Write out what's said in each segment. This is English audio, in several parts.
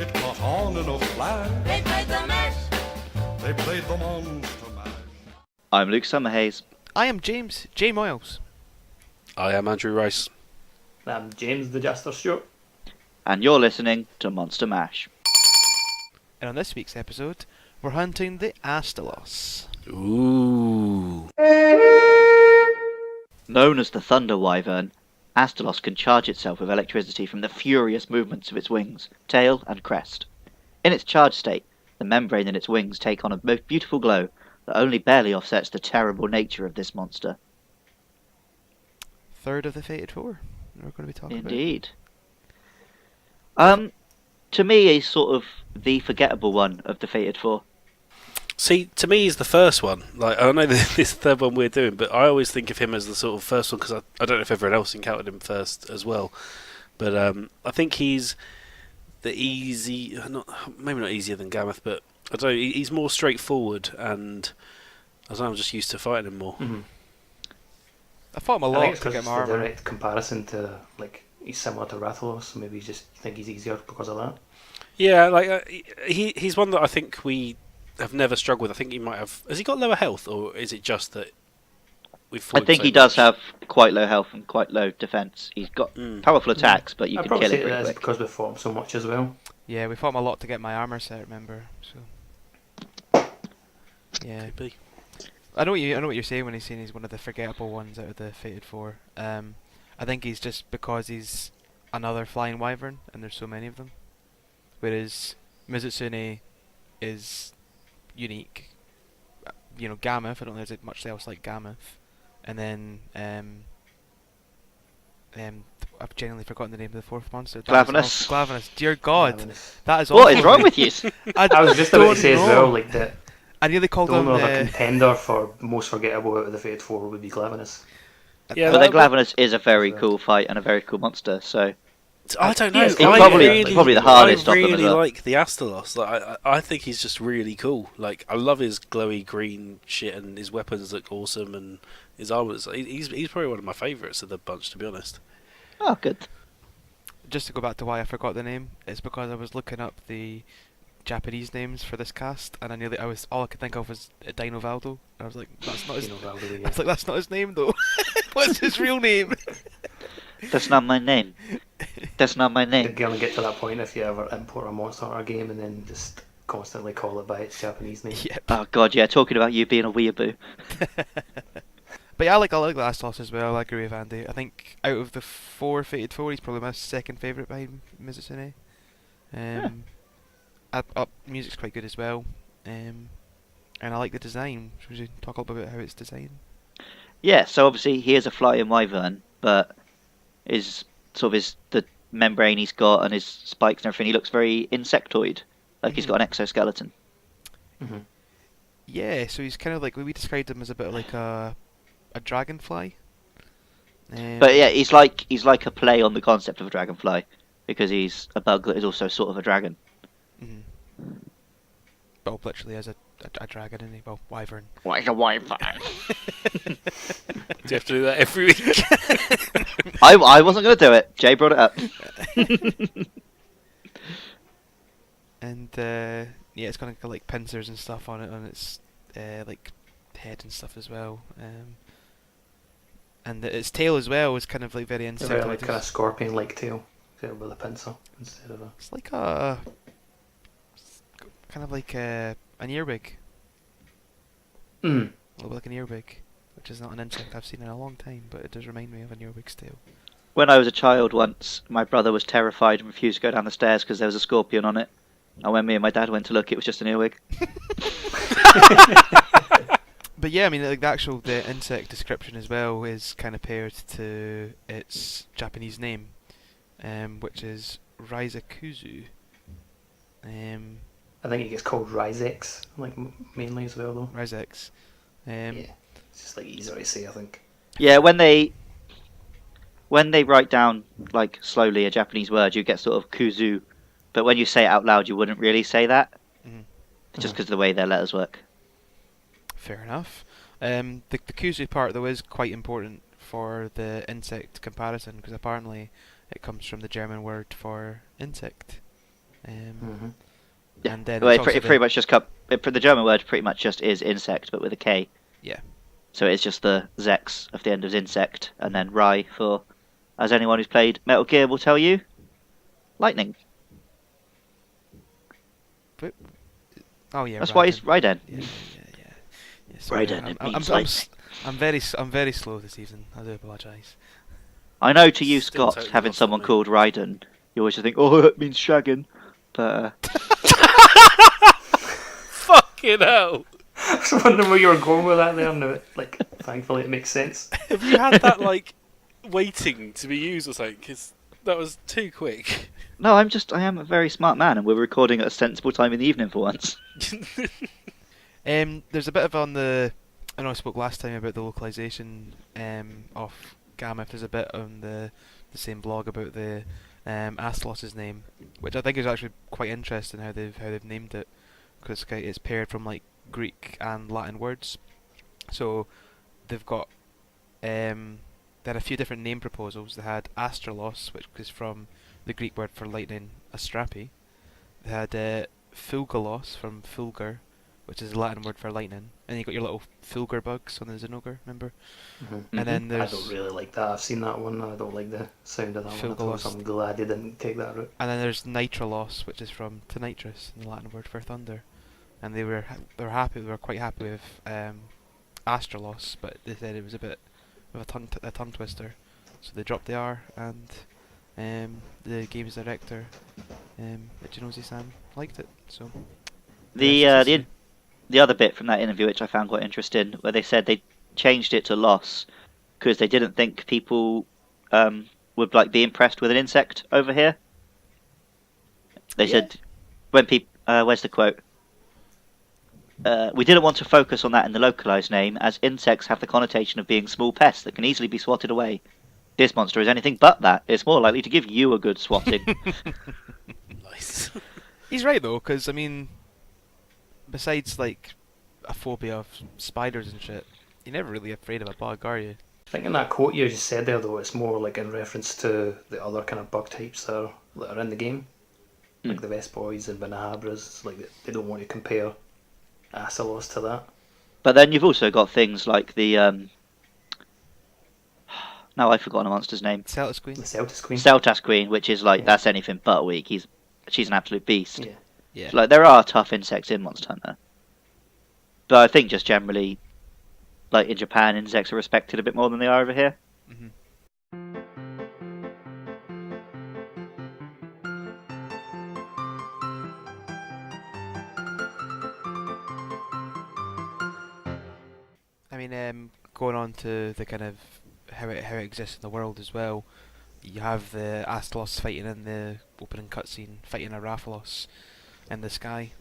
It caught on in a flash. They played the mash. They played the monster mash. I'm Luke Summerhays. I am James J. Moyles. I am Andrew Rice. I'm James the Jester Stewart. And you're listening to Monster Mash. And on this week's episode, we're hunting the Astalos. Ooh. Known as the Thunder Wyvern, Astalos can charge itself with electricity from the furious movements of its wings, tail, and crest. In its charged state, the membrane in its wings take on a most beautiful glow that only barely offsets the terrible nature of this monster. Third of the Fated Four, we're going to be talking Indeed. To me, he's sort of the forgettable one of the Fated Four. See, to me, he's the first one. Like, I know this is the third one we're doing, but I always think of him as the sort of first one because I don't know if everyone else encountered him first as well. But I think he's the maybe not easier than Gammoth, but I don't know, he's more straightforward, and I don't know, I'm just used to fighting him more. Mm-hmm. I fought him a I lot think it's to because get it's my the armor. direct comparison to, like, he's similar to Rathalos, so maybe you just think he's easier because of that. Yeah, like he's one that I think we have never struggled with. I think he might have. Has he got lower health, or is it just that we've? I think he does have quite low health and quite low defense. He's got powerful attacks, but you I'd can probably kill say it it pretty is quick. because we fought him so much as well. Yeah, we fought him a lot to get my armor set, remember? So yeah, Could be. I know what you're saying when he's saying he's one of the forgettable ones out of the Fated Four. I think he's just because he's another flying wyvern, and there's so many of them. Whereas Mizutsune is unique. You know, Gammoth, I don't think there's much else like Gammoth. And then, I've genuinely forgotten the name of the fourth monster. Glavenus. Glavenus, dear God. Glavenus. That is What awful. is wrong with you? I was just about don't to say as know. well, like, that I nearly called the him only other contender for most forgettable out of the Fated Four would be Glavenus. Yeah, But then that- Glavenus is a very cool fight and a very cool monster, so... I don't know. He's probably the hardest I of them as really well. like the Astalos. Like, I think he's just really cool. Like, I love his glowy green shit, and his weapons look awesome, and his armor's. He's probably one of my favourites of the bunch, to be honest. Oh, good. Just to go back to why I forgot the name, it's because I was looking up the Japanese names for this cast, and all I could think of was Dino Valdo. I was like, that's not his. You know, Valdo, I yeah. was like, that's not his name though. What's his real name? That's not my name. That's not my You're name. going to get to that point if you ever import a Monster Hunter game and then just constantly call it by its Japanese name. Yep. Oh god, yeah, talking about you being a weeaboo. But yeah, I like the Astalos as well. I agree with Andy. I think out of the four Fated Four, he's probably my second favourite behind Mizutsune. Music's quite good as well. And I like the design. Should we talk a little bit about how it's designed? Yeah, so obviously he is a flying wyvern, but the membrane he's got and his spikes and everything, he looks very insectoid. Like he's got an exoskeleton. Mm-hmm. Yeah, so he's kind of like, we described him as a bit like a dragonfly. But yeah, he's like a play on the concept of a dragonfly, because he's a bug that is also sort of a dragon. Mm-hmm. Well, literally as a dragon, isn't he? Well, wyvern. What is a wyvern? Do you have to do that every week? I wasn't going to do it. Jay brought it up. And yeah, it's got like pincers and stuff on its like head and stuff as well. And its tail as well is kind of like very A very insectoid. like, kind of scorpion-like tail, except with a pincer instead of a... It's like kind of like an earwig. A little bit like an earwig, which is not an insect I've seen in a long time, but it does remind me of an earwig's tail. When I was a child once, my brother was terrified and refused to go down the stairs because there was a scorpion on it. And when me and my dad went to look, it was just an earwig. But yeah, I mean, like the insect description as well is kind of paired to its Japanese name, which is Raizakuzu. I think it gets called Ryzex, like, mainly as well, though. Ryzex. Yeah, it's just, like, easier to say, I think. Yeah, when they write down like slowly a Japanese word, you get sort of kuzu, but when you say it out loud, you wouldn't really say that. Mhm. Just because of the way their letters work. Fair enough. The kuzu part though is quite important for the insect comparison, because apparently it comes from the German word for insect. Yeah. And then Well, it's it also pretty much just the German word pretty much just is insect, but with a K. Yeah. So it's just the Zex of the end of insect, and then Rai for, as anyone who's played Metal Gear will tell you, lightning. But, oh yeah. That's why it's Raiden. Raiden. Yeah, sorry, Raiden, it means I'm, lightning. I'm very slow this evening. I do apologise. I know to you, Still Scott, totally having lost someone on me. called Raiden, you always think, oh, it means shagging. But Fucking hell! I was wondering where you were going with that there. And like, thankfully, it makes sense. Have you had that like waiting to be used or something? Because that was too quick. no, I am a very smart man, and we're recording at a sensible time in the evening for once. There's a bit of on the. I know I spoke last time about the localization of Gamma. There's a bit on the same blog about the Astalos' name, which I think is actually quite interesting how they've named it, because it's paired from like Greek and Latin words. So they've got they had a few different name proposals. They had Astralos, which is from the Greek word for lightning, astrapi. They had Fulgalos from fulgur, which is the Latin word for lightning, and you got your little fulgur bugs on the Zinogre, remember? Mm-hmm. And then I there's don't really like that. I've seen that one. I don't like the sound of that one at all, so Fulgolos. I'm glad they didn't take that route. and then there's Nitralos, which is from tonitrus, the Latin word for thunder. And they were quite happy with Astralos, but they said it was a bit of a tongue twister, so they dropped the R, and the game's director, Ichinozi-san, liked it. So The other bit from that interview, which I found quite interesting, where they said they changed it to loss because they didn't think people would like be impressed with an insect over here. They said when people, where's the quote? We didn't want to focus on that in the localized name, as insects have the connotation of being small pests that can easily be swatted away. This monster is anything but that. It's more likely to give you a good swatting. Nice. he's right though, because I mean, besides like a phobia of spiders and shit, you're never really afraid of a bug, are you? I think in that quote you just said there, though, it's more like in reference to the other kind of bug types that are in the game, like the Vespoids and Vinahabras. Like they don't want to compare Astalos to that. But then you've also got things like the now I've forgotten a monster's name. Celtis Queen. The Celtis Queen. Celtas Queen, which is like Yeah. that's anything but weak. She's an absolute beast. Yeah. Yeah. Like there are tough insects in Monster Hunter, but I think just generally, like in Japan, insects are respected a bit more than they are over here. hmm I mean, going on to the kind of how it exists in the world as well. You have the Astalos fighting in the opening cutscene, fighting a Rathalos in the sky.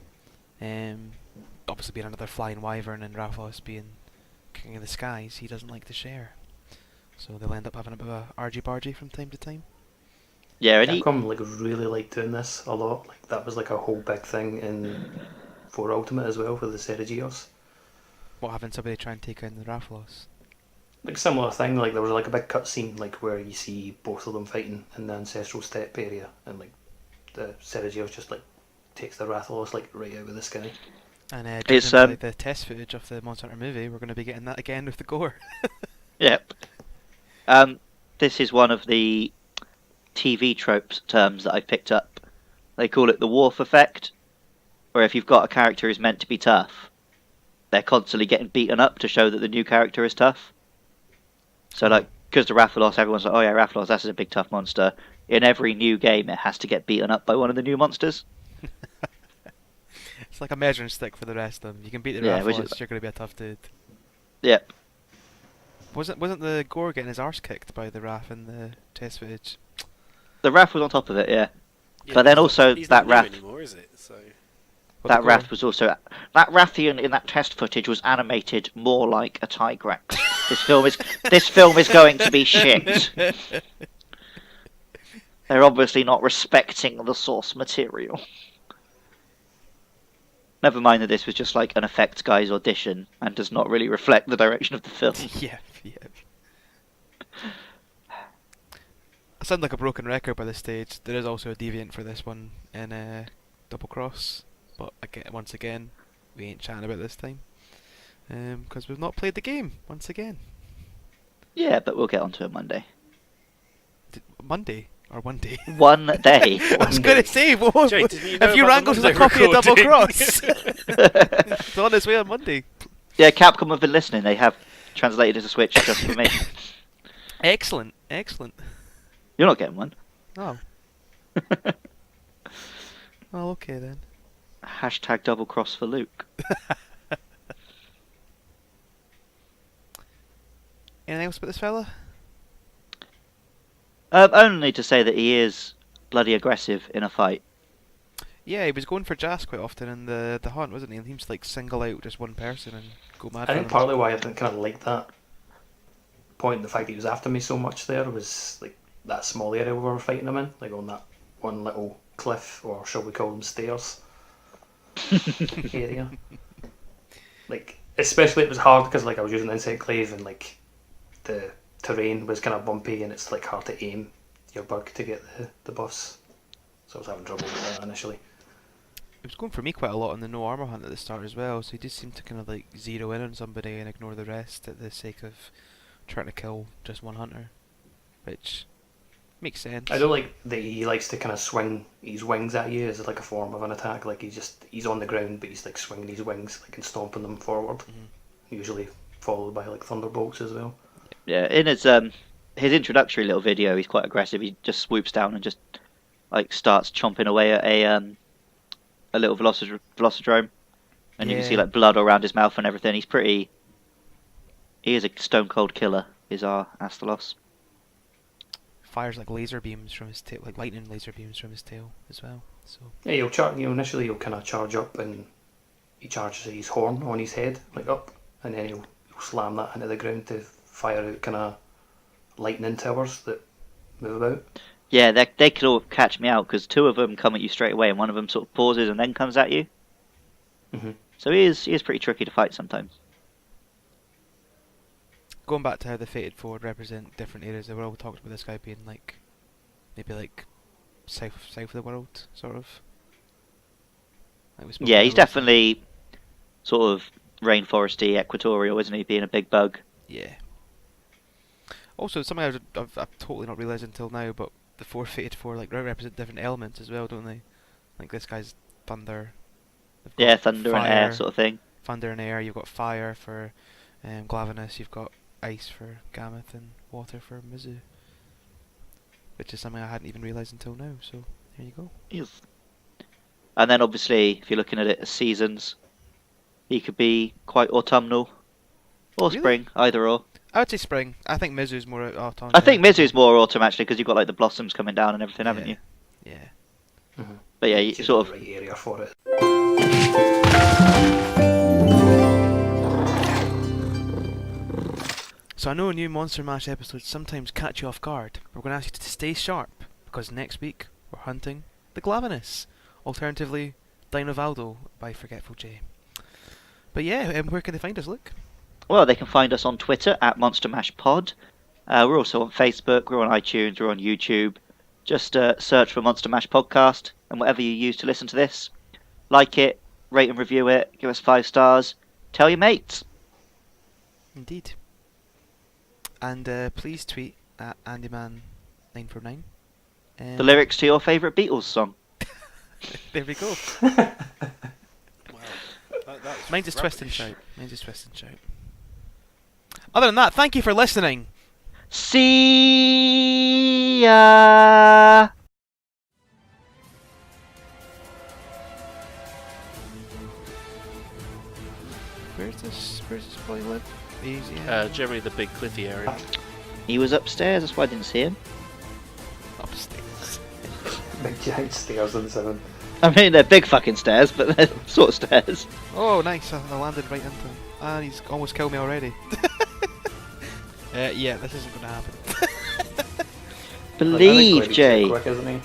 Obviously being another flying wyvern, and Rathalos being king of the skies, he doesn't like to share. So they'll end up having a bit of a argy-bargy from time to time. Yeah, and Capcom really liked doing this a lot. Like that was like a whole big thing in 4 Ultimate as well with the Seregios. What, having somebody try and take on the Rathalos? Like similar thing, like there was like a big cutscene like where you see both of them fighting in the ancestral steppe area, and like the Seregios just like takes the Rathalos like right out of the sky. And It's, judging by the test footage of the Monster Hunter movie, we're going to be getting that again with the gore. Yep. This is one of the TV tropes terms that I picked up. They call it the Worf effect, where if you've got a character who's meant to be tough, they're constantly getting beaten up to show that the new character is tough. So, like, because the Rathalos, everyone's like, oh yeah, Rathalos, that's a big tough monster. In every new game, it has to get beaten up by one of the new monsters. It's like a measuring stick for the rest of them. You can beat the Yeah, Rathalos, which is- you're going to be a tough dude. Yep. Wasn't the Gore getting his arse kicked by the Wrath in the test footage? The Wrath was on top of it, yeah. Yeah, But then he's not- also he's that not new Wrath- anymore, is it? So What, That the Gore? Wrath was also... That Rathian in that test footage was animated more like a Tigrex. This film is going to be shit. They're obviously not respecting the source material. Never mind that this was just like an effects guy's audition and does not really reflect the direction of the film. yeah. sound like a broken record by this stage. There is also a deviant for this one in Double Cross, but once again, we ain't chatting about this time because we've not played the game once again. Yeah, but we'll get onto it Monday. Monday or one day. One day. I was going to say, Jay, didn't you know if you about wrangled the with a copy of Double Monday Cross, it's on its way on Monday. Yeah, Capcom have been listening. They have translated as a Switch just for me. Excellent, excellent. You're not getting one. Oh. Well, okay then. Hashtag double cross for Luke. Anything else about this fella? Only to say that he is bloody aggressive in a fight. Yeah, he was going for Jas quite often in the hunt, wasn't he? He seems to like single out just one person and go mad. I think partly why I didn't kind of like that point, the fact that he was after me so much there, was like that small area we were fighting him in, like on that one little cliff, or shall we call them stairs area. Like, especially it was hard because like I was using the insect clave and like the terrain was kind of bumpy and it's like hard to aim your bug to get the buffs. So I was having trouble with that initially. It was going for me quite a lot on the no armor hunt at the start as well, so he just seemed to kind of like zero in on somebody and ignore the rest at the sake of trying to kill just one hunter, which makes sense. I don't like that he likes to kind of swing his wings at you as like a form of an attack. Like he's on the ground, but he's like swinging his wings like and stomping them forward. Usually followed by like thunderbolts as well. Yeah, in his introductory little video, he's quite aggressive. He just swoops down and just like starts chomping away at a little velocidrome, and you can see like blood all around his mouth and everything. He is a stone cold killer. Is our Astalos. Fires like laser beams from his tail, like lightning laser beams from his tail as well. So yeah, initially he'll kind of charge up and he charges his horn on his head like up, and then he'll slam that into the ground to fire out kind of lightning towers that move about. Yeah, they could all catch me out because two of them come at you straight away, and one of them sort of pauses and then comes at you. So he is pretty tricky to fight sometimes. going back to how the Fated Four represent different areas of the world, we talked about this guy being like maybe like south of the world, sort of. Like we spoke Yeah, about he's earlier. definitely sort of rainforesty, equatorial, isn't he? Being a big bug. Yeah. Also, something I've totally not realised until now, but the Fated Four like represent different elements as well, don't they? Like this guy's thunder. They've got Yeah, thunder and air fire, sort of thing. Thunder and air. You've got fire for Glavenus. You've got ice for Gameth and water for Mizu. Which is something I hadn't even realised until now. So there you go. Yes. And then obviously, if you're looking at it as seasons, he could be quite autumnal or Really? spring, either or. I would say spring. I think Mizu's more autumn. I think Mizu's more autumn actually because you've got like the blossoms coming down and everything, haven't you? Yeah. But yeah, you It's sort the of right area for it. So I know new Monster Mash episodes sometimes catch you off guard. We're going to ask you to stay sharp because next week we're hunting the Glavenus, alternatively Dinovaldo by Forgetful J. But yeah, where can they find us, Luke? Well, they can find us on Twitter at Monster Mash Pod. We're also on Facebook, we're on iTunes, we're on YouTube. Just search for Monster Mash Podcast, and whatever you use to listen to this, like it, rate and review it, give us 5 stars, tell your mates. Indeed. And please tweet at Andyman949. The lyrics to your favourite Beatles song. There we go. Wow. Mine's just twist and shout. Other than that, thank you for listening. See ya! Where's this boy live? Easy. Generally the big cliffy area. He was upstairs, that's why I didn't see him. Upstairs. Big giant stairs in 7. I mean, they're big fucking stairs, but they're sort of stairs. Oh, nice. I landed right into him. And he's almost killed me already. Yeah, this isn't going to happen. Believe, Jay. Quick, isn't he?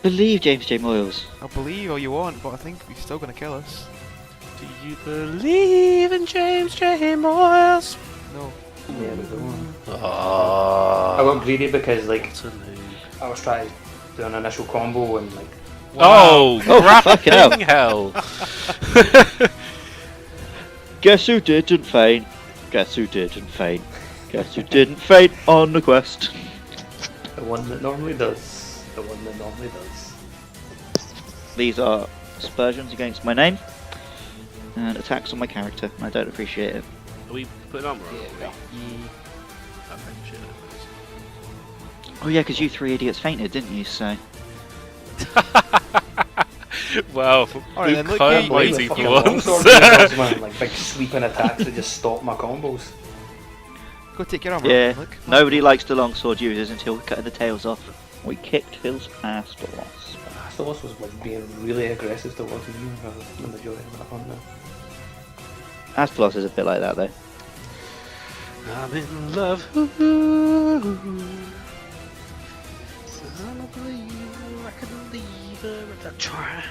Believe James J. Moyles. I'll believe all you want, but I think he's still going to kill us. Do you believe in James J. Moyles? No. Yeah, we don't. Oh, I got greedy because like what a loser. I was trying to do an initial combo and like Oh, fucking hell. hell! Guess who didn't faint? Guess who didn't faint? Guess who didn't faint on the quest? the one that normally does. The one that normally does. These are aspersions against my name and attacks on my character. I don't appreciate it. Are we putting armor on? Yeah. Okay, shit. Oh yeah, because you three idiots fainted, didn't you? So Wow, Alright then, look, kind you- mighty you- for Fucking once. longsword does, man, like big sweeping attacks that just stop my combos. Go take your armor yeah, off, look. nobody likes the longsword users until we cut the tails off. We kicked Phil's ass to loss. Astalos was like being really aggressive towards me for the majority of that hunt now. Astalos is a bit like that though. I'm in love. I'm a believer, I can leave her if I try.